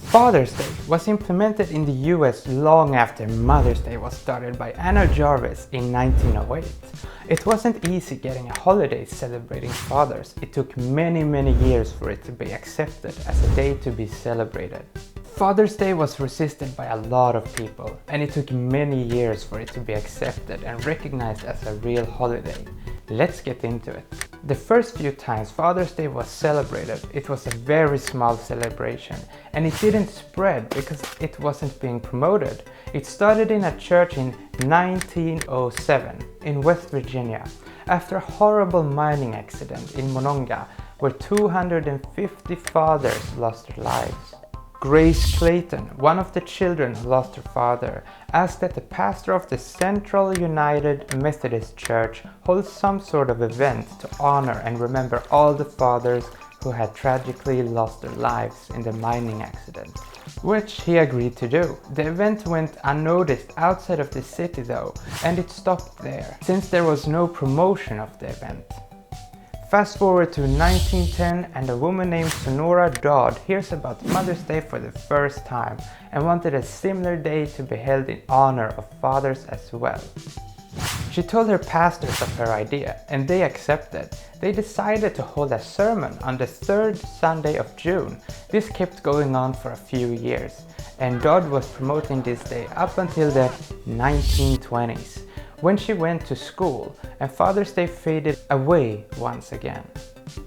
Father's Day was implemented in the US long after Mother's Day was started by Anna Jarvis in 1908. It wasn't easy getting a holiday celebrating fathers. It took many years for it to be accepted as a day to be celebrated. Father's Day was resisted by a lot of people, and it took many years for it to be accepted and recognized as a real holiday. Let's get into it. The first few times Father's Day was celebrated, it was a very small celebration, and it didn't spread because it wasn't being promoted. It started in a church in 1907 in West Virginia after a horrible mining accident in Monongah where 250 fathers lost their lives. Grace Clayton, one of the children who lost her father, asked that the pastor of the Central United Methodist Church hold some sort of event to honor and remember all the fathers who had tragically lost their lives in the mining accident, which he agreed to do. The event went unnoticed outside of the city though, and it stopped there, since there was no promotion of the event. Fast forward to 1910 and a woman named Sonora Dodd hears about Mother's Day for the first time and wanted a similar day to be held in honor of fathers as well. She told her pastors of her idea and they accepted. They decided to hold a sermon on the third Sunday of June. This kept going on for a few years, and Dodd was promoting this day up until the 1920s. When she went to school and Father's Day faded away once again.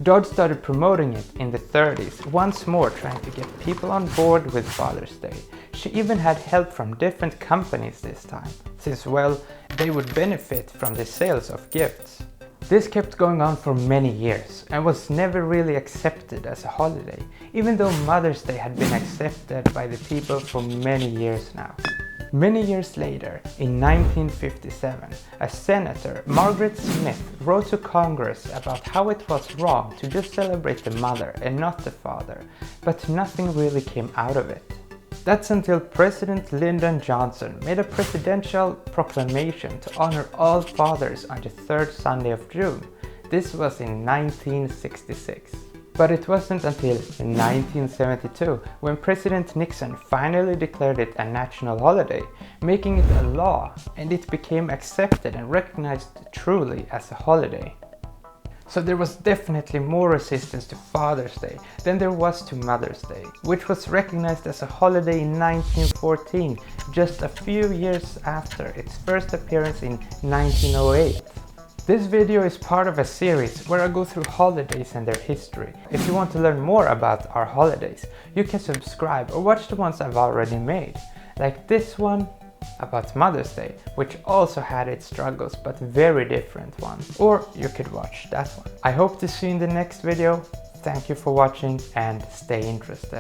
Dodd started promoting it in the 30s, once more trying to get people on board with Father's Day. She even had help from different companies this time, since well, they would benefit from the sales of gifts. This kept going on for many years and was never really accepted as a holiday, even though Mother's Day had been accepted by the people for many years now. Many years later, in 1957, a senator, Margaret Smith, wrote to Congress about how it was wrong to just celebrate the mother and not the father, but nothing really came out of it. That's until President Lyndon Johnson made a presidential proclamation to honor all fathers on the third Sunday of June. This was in 1966. But it wasn't until 1972 when President Nixon finally declared it a national holiday, making it a law, and it became accepted and recognized truly as a holiday. So there was definitely more resistance to Father's Day than there was to Mother's Day, which was recognized as a holiday in 1914, just a few years after its first appearance in 1908. This video is part of a series where I go through holidays and their history. If you want to learn more about our holidays, you can subscribe or watch the ones I've already made, like this one about Mother's Day, which also had its struggles but very different ones, or you could watch that one. I hope to see you in the next video. Thank you for watching and stay interested.